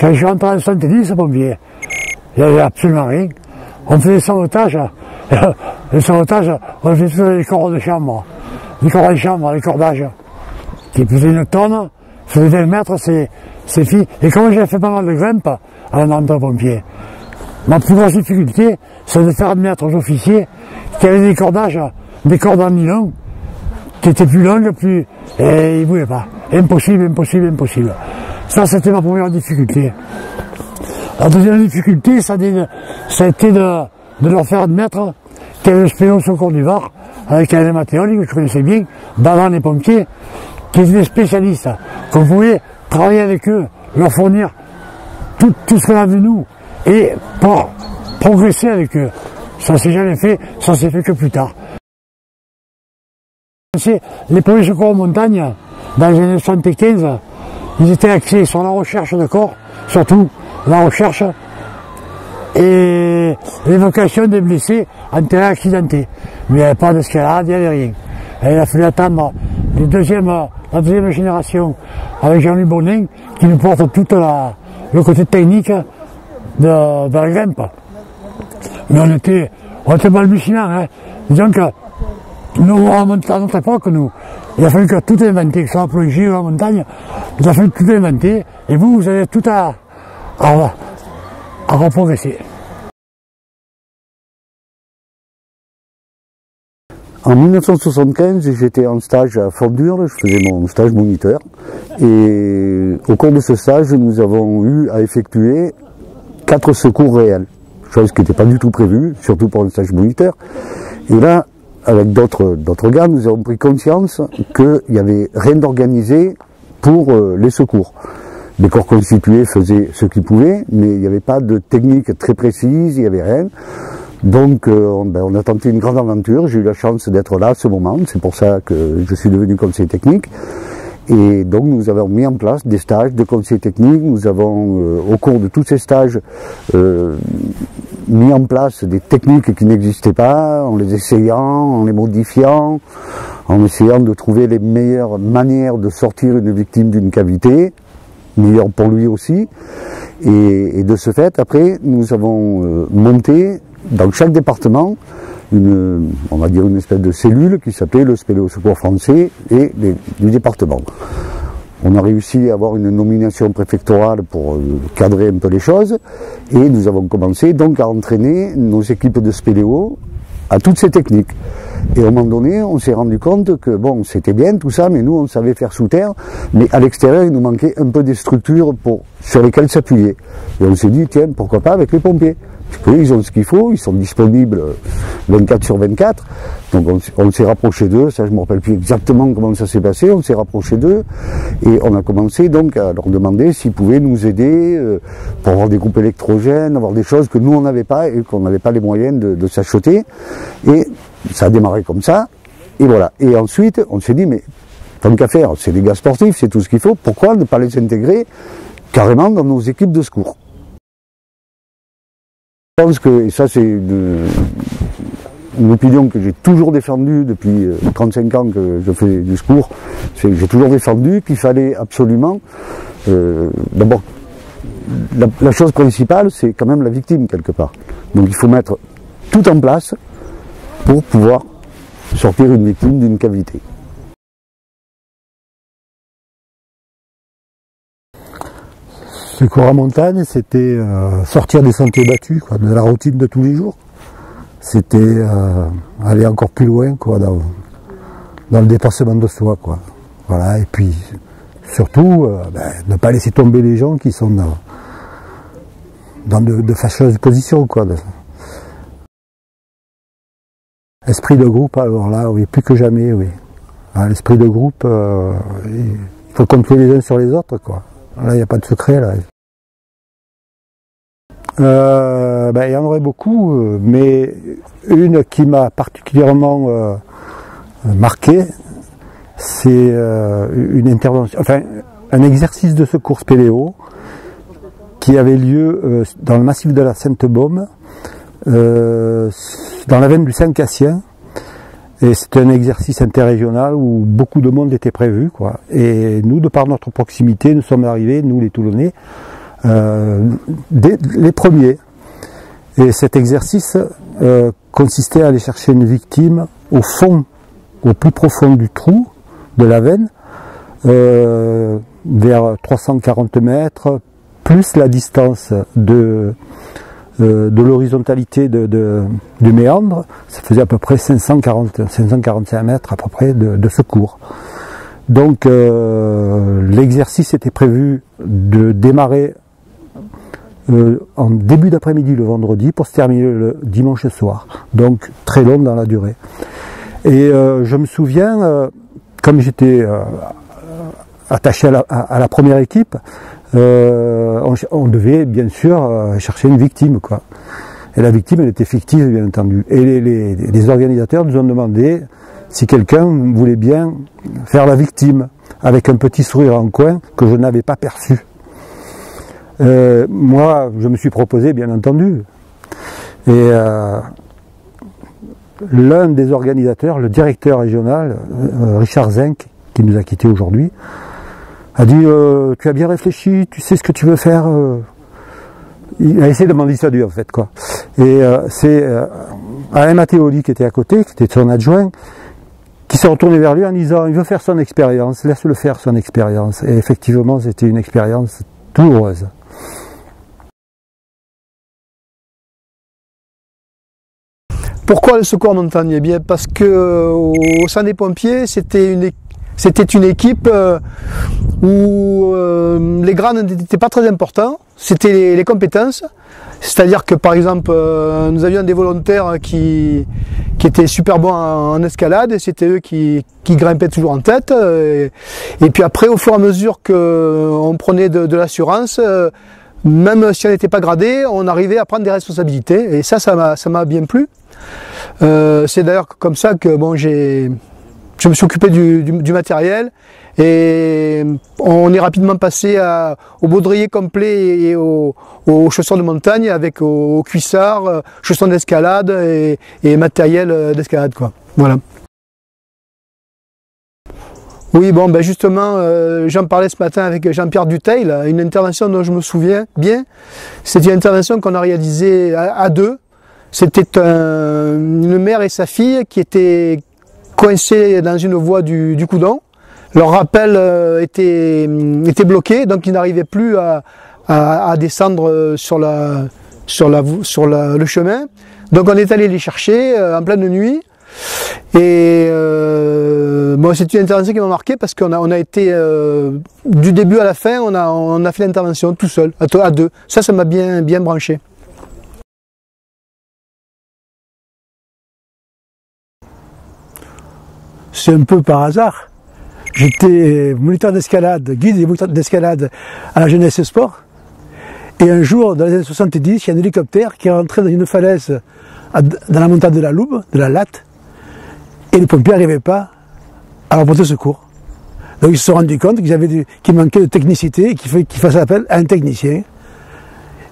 Quand je suis rentré en 70, pompier, il n'y avait absolument rien. On faisait le sauvetage, on faisait les corps de chambre, les cordages, qui faisaient une tonne, faisaient 20 mètres, ces filles. Et comme j'ai fait pas mal de grimpe à un entre pompier, ma plus grosse difficulté, c'est de faire admettre aux officiers qu'il y avait des cordages, des cordes en nylon, qui étaient plus longues, et ils ne voulaient pas. Impossible. Ça, c'était ma première difficulté. La deuxième difficulté, ça a été de leur faire admettre qu'il y avait le spéléo secours du Var, avec Alain Mattéoli, que je connaissais bien, d'avant les pompiers, qui étaient des spécialistes, qu'on pouvait travailler avec eux, leur fournir tout ce qu'on a de nous, et pour progresser avec eux. Ça s'est jamais fait, ça s'est fait que plus tard. Les premiers secours en montagne, dans les années 75, ils étaient axés sur la recherche de corps, surtout la recherche et l'évacuation des blessés en terrain accidenté. Mais il n'y avait pas d'escalade, il n'y avait rien. Et il a fallu attendre la deuxième génération avec Jean-Louis Bonin qui nous porte tout le côté technique de la grimpe. Mais on était balbutiants, hein. Disons que nous, à notre époque, il a fallu que tout inventer, que ce soit plongé ou en montagne, il a fallu tout inventer, et vous avez tout à reprogresser. En 1975, j'étais en stage à Fondure, je faisais mon stage moniteur, et au cours de ce stage, nous avons eu à effectuer 4 secours réels, chose qui n'était pas du tout prévue, surtout pour un stage moniteur. Et là, avec d'autres gars, nous avons pris conscience qu'il n'y avait rien d'organisé pour les secours. Les corps constitués faisaient ce qu'ils pouvaient, mais il n'y avait pas de technique très précise, il n'y avait rien. Donc on a tenté une grande aventure, j'ai eu la chance d'être là à ce moment, c'est pour ça que je suis devenu conseiller technique. Et donc nous avons mis en place des stages de conseillers techniques, nous avons au cours de tous ces stages mis en place des techniques qui n'existaient pas, en les essayant, en les modifiant, en essayant de trouver les meilleures manières de sortir une victime d'une cavité, meilleure pour lui aussi. Et de ce fait, après, nous avons monté dans chaque département on va dire une espèce de cellule qui s'appelait le Spéléo Secours français et du département. On a réussi à avoir une nomination préfectorale pour cadrer un peu les choses et nous avons commencé donc à entraîner nos équipes de spéléo à toutes ces techniques. Et à un moment donné, on s'est rendu compte que bon, c'était bien tout ça, mais nous on savait faire sous terre, mais à l'extérieur il nous manquait un peu des structures sur lesquelles s'appuyer. Et on s'est dit, tiens, pourquoi pas avec les pompiers? Parce qu'eux, ils ont ce qu'il faut, ils sont disponibles 24 sur 24. Donc on s'est rapproché d'eux, ça je ne me rappelle plus exactement comment ça s'est passé, on s'est rapproché d'eux et on a commencé donc à leur demander s'ils pouvaient nous aider pour avoir des groupes électrogènes, avoir des choses que nous on n'avait pas et qu'on n'avait pas les moyens de s'acheter. Et ça a démarré comme ça, et voilà. Et ensuite, on s'est dit, mais tant qu'à faire, c'est des gars sportifs, c'est tout ce qu'il faut, pourquoi ne pas les intégrer carrément dans nos équipes de secours? Je pense que, et ça c'est une opinion que j'ai toujours défendue depuis 35 ans que je fais du secours, c'est que j'ai toujours défendu qu'il fallait absolument, d'abord, la chose principale c'est quand même la victime quelque part. Donc il faut mettre tout en place pour pouvoir sortir une victime d'une cavité. Secours en montagne, c'était sortir des sentiers battus, quoi, de la routine de tous les jours. C'était aller encore plus loin, quoi, dans le dépassement de soi, quoi. Voilà, et puis surtout ne pas laisser tomber les gens qui sont dans de fâcheuses positions, quoi. Esprit de groupe, alors là, oui, plus que jamais, oui. L'esprit de groupe, il faut compter les uns sur les autres, quoi. Là, il n'y a pas de secret, là. Il y en aurait beaucoup, mais une qui m'a particulièrement marqué, c'est une intervention, enfin, un exercice de secours spéléo qui avait lieu dans le massif de la Sainte-Baume, dans la veine du Saint-Cassien, et c'était un exercice interrégional où beaucoup de monde était prévu, quoi. Et nous, de par notre proximité, nous sommes arrivés, nous les Toulonnais, les premiers. Et cet exercice consistait à aller chercher une victime au fond, au plus profond du trou de la veine, vers 340 mètres, plus la distance de l'horizontalité du méandre, ça faisait à peu près 545 mètres à peu près de secours. Donc l'exercice était prévu de démarrer en début d'après-midi le vendredi pour se terminer le dimanche soir, donc très long dans la durée. Et je me souviens, comme j'étais attaché à la première équipe, on devait bien sûr chercher une victime, quoi. Et la victime, elle était fictive, bien entendu. Et les organisateurs nous ont demandé si quelqu'un voulait bien faire la victime, avec un petit sourire en coin que je n'avais pas perçu. Moi, je me suis proposé, bien entendu. Et l'un des organisateurs, le directeur régional, Richard Zenk, qui nous a quittés aujourd'hui, a dit tu as bien réfléchi, tu sais ce que tu veux faire. Il a essayé de m'en dissuader en fait, quoi. Et c'est Alain Mattéoli qui était à côté, qui était son adjoint, qui s'est retourné vers lui en disant il veut faire son expérience, laisse-le faire son expérience. Et effectivement, c'était une expérience douloureuse. Pourquoi le secours en montagne? Eh bien parce que au sein des pompiers, c'était une équipe où les grades n'étaient pas très importants, c'était les compétences. C'est-à-dire que par exemple, nous avions des volontaires qui étaient super bons en escalade, et c'était eux qui grimpaient toujours en tête. Et puis après, au fur et à mesure qu'on prenait de l'assurance, même si on n'était pas gradé, on arrivait à prendre des responsabilités. Et ça m'a bien plu. C'est d'ailleurs comme ça que bon, je me suis occupé du matériel, et on est rapidement passé au baudrier complet et aux chaussons de montagne, avec aux cuissards, chaussons d'escalade et matériel d'escalade, quoi. Voilà. Oui, bon, ben justement, j'en parlais ce matin avec Jean-Pierre Dutheil, une intervention dont je me souviens bien. C'est une intervention qu'on a réalisée à deux. C'était une mère et sa fille qui étaient coincés dans une voie du Coudon. Leur rappel était bloqué, donc ils n'arrivaient plus à descendre sur le chemin. Donc on est allé les chercher en pleine nuit. Et bon, c'est une intervention qui m'a marqué parce qu'on a été du début à la fin, on a fait l'intervention tout seul, à deux. Ça m'a bien branché. C'est un peu par hasard. J'étais moniteur d'escalade, guide et moniteur d'escalade à la Jeunesse et Sport. Et un jour, dans les années 70, il y a un hélicoptère qui est rentré dans une falaise dans la montagne de la Loube, de la Latte, et les pompiers n'arrivaient pas à leur porter secours. Donc ils se sont rendus compte qu'il manquait de technicité et qu'il fasse appel à un technicien.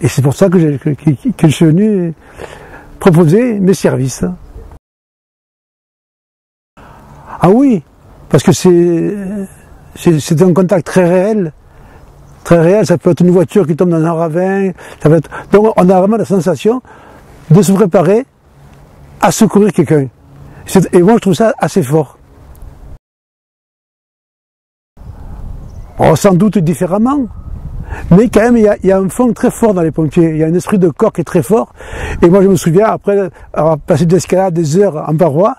Et c'est pour ça que je suis venu proposer mes services. Ah oui, parce que c'est un contact très réel. Très réel, ça peut être une voiture qui tombe dans un ravin. Donc on a vraiment la sensation de se préparer à secourir quelqu'un. Et moi je trouve ça assez fort. Oh, sans doute différemment, mais quand même il y a un fond très fort dans les pompiers. Il y a un esprit de corps qui est très fort. Et moi je me souviens, après avoir passé des escalades, des heures en paroi,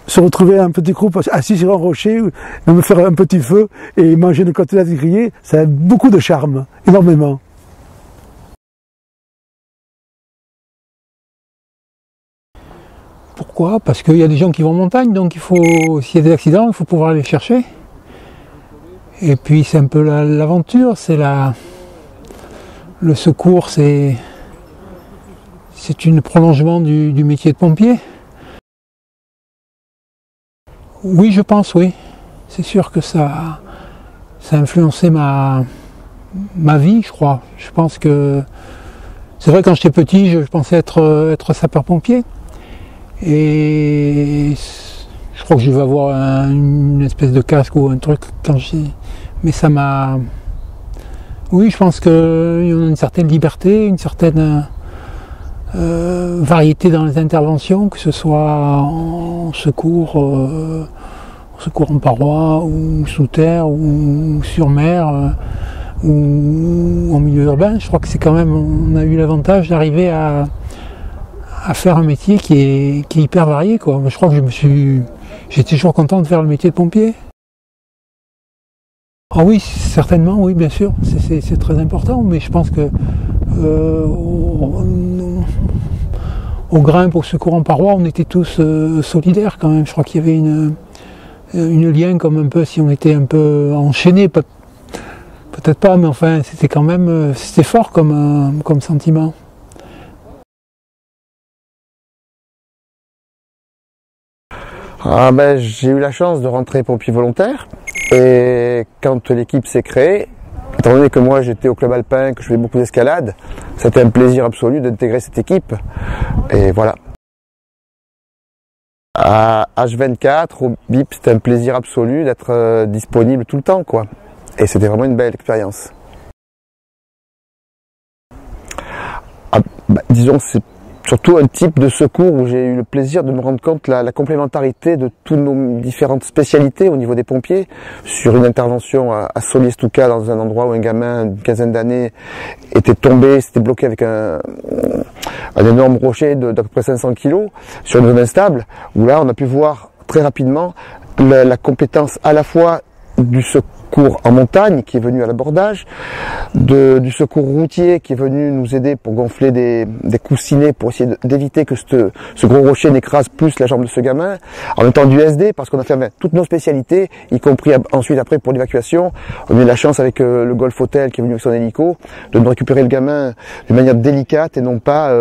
se retrouver un petit groupe assis sur un rocher, me faire un petit feu et manger une côtelette grillée, ça a beaucoup de charme, énormément. Pourquoi? Parce qu'il y a des gens qui vont en montagne, donc s'il y a des accidents, il faut pouvoir les chercher. Et puis c'est un peu l'aventure, c'est le secours, c'est un prolongement du métier de pompier. Oui, je pense, oui. C'est sûr que ça a influencé ma vie, je crois. Je pense que... C'est vrai, quand j'étais petit, je pensais être sapeur-pompier. Et je crois que je vais avoir une espèce de casque ou un truc quand j'ai... Mais ça m'a Oui, je pense qu'il y a une certaine liberté, une certaine variété dans les interventions, que ce soit en secours en paroi, ou sous terre, ou sur mer, ou en milieu urbain. Je crois que c'est quand même, on a eu l'avantage d'arriver à faire un métier qui est hyper varié, quoi. Je crois que j'étais toujours content de faire le métier de pompier. Ah oui, certainement, oui, bien sûr, c'est très important, mais je pense que au Grimpe, au secours en paroi, on était tous solidaires quand même. Je crois qu'il y avait une lien comme un peu, si on était un peu enchaînés, peut-être pas, mais enfin, c'était quand même, c'était fort comme sentiment. Ah ben, j'ai eu la chance de rentrer pompier volontaire, et quand l'équipe s'est créée, étant donné que moi j'étais au club alpin, que je fais beaucoup d'escalade, c'était un plaisir absolu d'intégrer cette équipe, et voilà. À H24, au BIP, c'était un plaisir absolu d'être disponible tout le temps, quoi. Et c'était vraiment une belle expérience. Ah, bah, disons, c'est surtout un type de secours où j'ai eu le plaisir de me rendre compte de la complémentarité de toutes nos différentes spécialités au niveau des pompiers. Sur une intervention à Solier-Stouka, dans un endroit où un gamin d'une quinzaine d'années était tombé, s'était bloqué avec un énorme rocher d'à peu près 500 kg sur une zone instable, où là on a pu voir très rapidement la compétence à la fois du secours en montagne qui est venu à l'abordage, du secours routier qui est venu nous aider pour gonfler des coussinets pour essayer d'éviter que ce gros rocher n'écrase plus la jambe de ce gamin, en même temps du SD parce qu'on a fait toutes nos spécialités, y compris ensuite après pour l'évacuation. On a eu la chance avec le Golf Hotel qui est venu avec son hélico de nous récupérer le gamin d'une manière délicate et non pas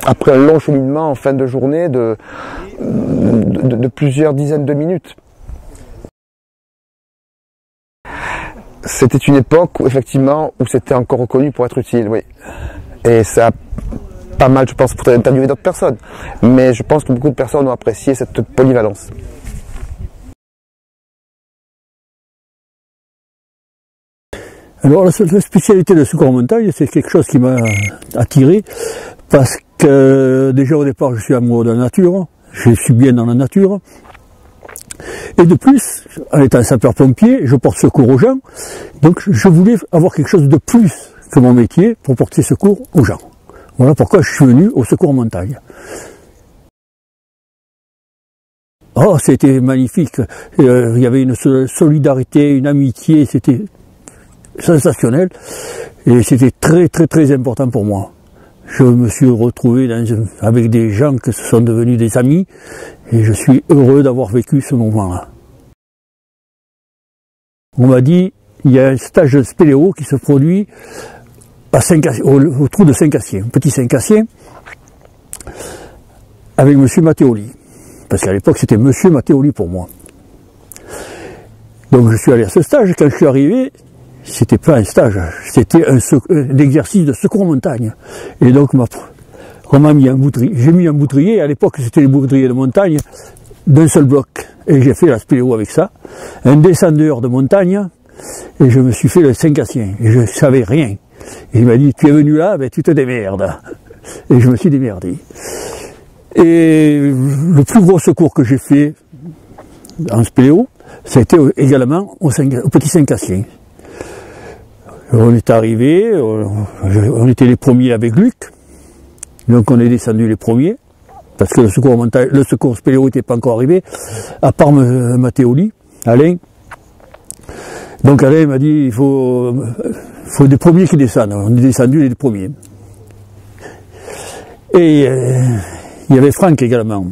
après un long cheminement en fin de journée de plusieurs dizaines de minutes. C'était une époque où, effectivement, où c'était encore reconnu pour être utile, oui. Et ça a pas mal, je pense, pour interviewer d'autres personnes. Mais je pense que beaucoup de personnes ont apprécié cette polyvalence. Alors la spécialité de secours en montagne, c'est quelque chose qui m'a attiré parce que déjà au départ, je suis amoureux de la nature, je suis bien dans la nature. Et de plus, en étant sapeur-pompier, je porte secours aux gens, donc je voulais avoir quelque chose de plus que mon métier pour porter secours aux gens. Voilà pourquoi je suis venu au secours en montagne. Oh, c'était magnifique, il y avait une solidarité, une amitié, c'était sensationnel, et c'était très très très important pour moi. Je me suis retrouvé avec des gens qui sont devenus des amis et je suis heureux d'avoir vécu ce moment-là. On m'a dit, il y a un stage de spéléo qui se produit au trou de Saint-Cassien, petit Saint-Cassien, avec M. Matteoli. Parce qu'à l'époque, c'était M. Matteoli pour moi. Donc je suis allé à ce stage, quand je suis arrivé, c'était pas un stage, c'était un exercice de secours en montagne. Et donc, on m'a mis un boutrier. J'ai mis un boutrier, à l'époque c'était les boutriers de montagne, d'un seul bloc. Et j'ai fait la spéléo avec ça. Un descendeur de montagne, et je me suis fait le Saint-Cassien. Et je savais rien. Et il m'a dit, tu es venu là, ben tu te démerdes. Et je me suis démerdé. Et le plus gros secours que j'ai fait en spéléo, ça a été également au petit Saint-Cassien. On est arrivé, on était les premiers avec Luc, donc on est descendu les premiers, parce que le secours spéléo n'était pas encore arrivé, à part Matteoli, Alain. Donc Alain m'a dit, il faut des premiers qui descendent, on est descendu les premiers. Et il y avait Franck également.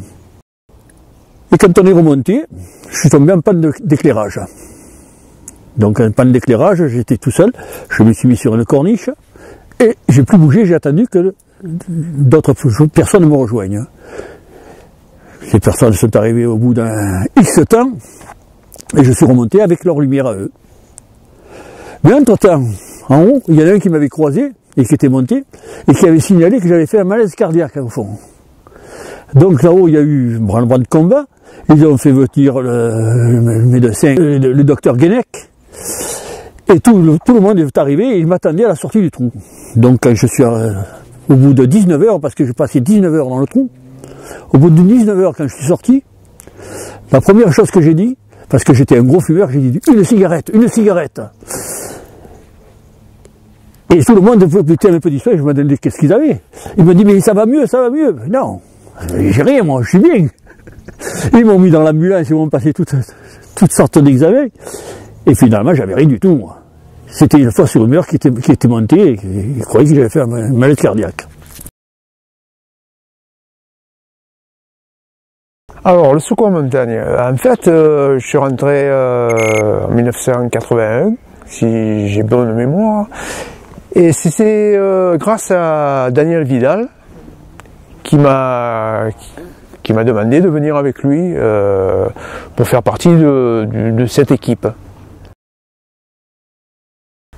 Et quand on est remonté, je suis tombé en panne d'éclairage. Donc un panne d'éclairage, j'étais tout seul, je me suis mis sur une corniche, et j'ai plus bougé, j'ai attendu que d'autres personnes me rejoignent. Ces personnes sont arrivées au bout d'un X temps, et je suis remonté avec leur lumière à eux. Mais entre-temps, en haut, il y en a un qui m'avait croisé, et qui était monté, et qui avait signalé que j'avais fait un malaise cardiaque au fond. Donc là-haut, il y a eu un branle-bas de combat, ils ont fait venir le médecin, le docteur Guenec, Et tout le monde est arrivé et il m'attendait à la sortie du trou. Donc quand je suis au bout de 19 heures, parce que j'ai passé 19 heures dans le trou, au bout de 19 heures quand je suis sorti, la première chose que j'ai dit, parce que j'étais un gros fumeur, j'ai dit une cigarette, une cigarette. Et tout le monde était un peu distrait, je me demandais qu'est-ce qu'ils avaient. Il me dit mais ça va mieux, ça va mieux. Non, j'ai rien moi, je suis bien. Ils m'ont mis dans l'ambulance, ils m'ont passé toutes sortes d'examens. Et finalement, j'avais rien du tout, moi. C'était une fausse rumeur qui était montée et ils croyaient que j'avais fait un malaise cardiaque. Alors, le secours en montagne. En fait, je suis rentré en 1981, si j'ai bonne mémoire. Et c'est grâce à Daniel Vidal qui m'a demandé de venir avec lui pour faire partie de cette équipe.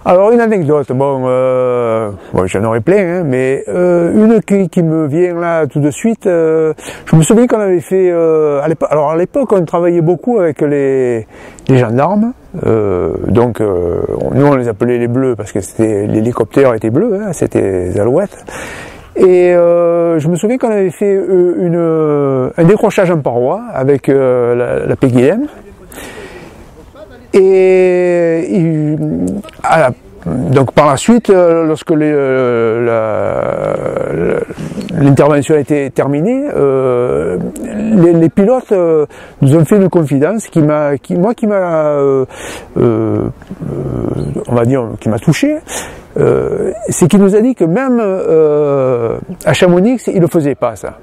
Alors une anecdote, bon j'en aurais plein, hein, mais une qui me vient là tout de suite, je me souviens qu'on avait fait, à l'époque on travaillait beaucoup avec les gendarmes, donc nous on les appelait les bleus parce que l'hélicoptère était bleu, hein, c'était les alouettes. Et je me souviens qu'on avait fait un décrochage en paroi avec la PGM. Et donc par la suite, lorsque l'intervention a été terminée, les pilotes nous ont fait une confidence qui m'a touché. C'est qu'il nous a dit que même à Chamonix, il ne faisait pas ça.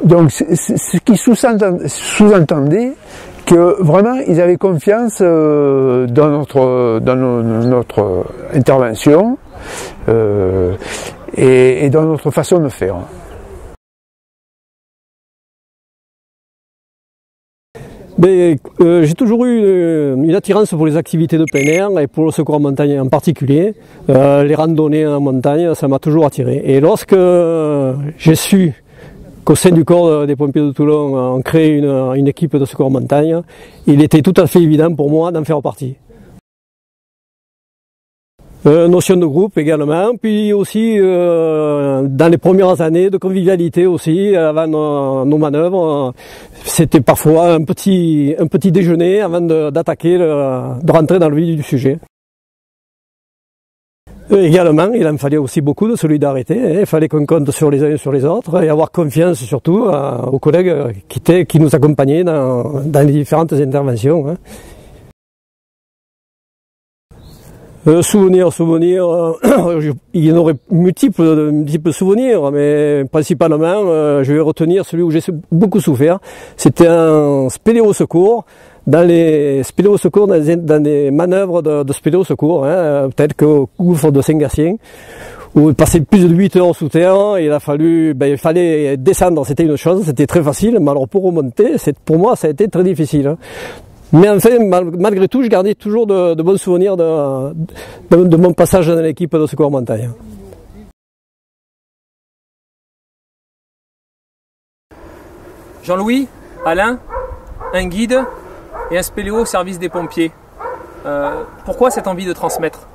Donc ce qui sous-entendait que vraiment ils avaient confiance dans notre intervention et dans notre façon de faire. J'ai toujours eu une attirance pour les activités de plein air et pour le secours en montagne en particulier. Les randonnées en montagne, ça m'a toujours attiré. Et lorsque j'ai su qu'au sein du corps des pompiers de Toulon, on crée une équipe de secours en montagne, il était tout à fait évident pour moi d'en faire partie. Notion de groupe également, puis aussi dans les premières années de convivialité aussi, avant nos manœuvres, c'était parfois un petit déjeuner avant d'attaquer, de rentrer dans le vif du sujet. Également, il en fallait aussi beaucoup de solidarité, hein. Il fallait qu'on compte sur les uns et sur les autres et avoir confiance surtout aux collègues qui nous accompagnaient dans les différentes interventions, hein. Souvenirs, il y en aurait multiples souvenirs, mais principalement, je vais retenir celui où j'ai beaucoup souffert. C'était un spéléo-secours, dans des manœuvres de spéléo-secours, hein, peut-être qu'au gouffre de Saint-Gatien, où il passait plus de 8 heures sous terre, et il fallait descendre, c'était une chose, c'était très facile, mais alors pour remonter, pour moi, ça a été très difficile, hein. Mais enfin, malgré tout, je gardais toujours de bons souvenirs de mon passage dans l'équipe de secours en montagne. Jean-Louis, Alain, un guide et un spéléo au service des pompiers. Pourquoi cette envie de transmettre,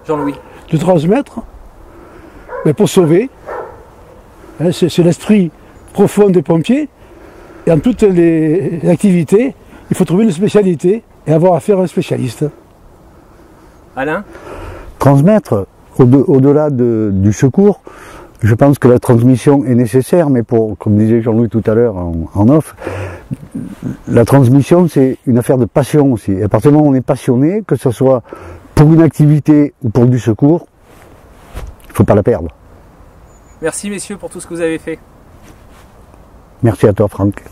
Jean-Louis? De transmettre, mais pour sauver. Hein, c'est l'esprit profond des pompiers. Et en toutes les activités, il faut trouver une spécialité et avoir affaire à un spécialiste. Alain? Transmettre, au-delà du secours, je pense que la transmission est nécessaire, mais comme disait Jean-Louis tout à l'heure en off, la transmission c'est une affaire de passion aussi. Et à partir du moment où on est passionné, que ce soit pour une activité ou pour du secours, il ne faut pas la perdre. Merci messieurs pour tout ce que vous avez fait. Merci à toi Franck.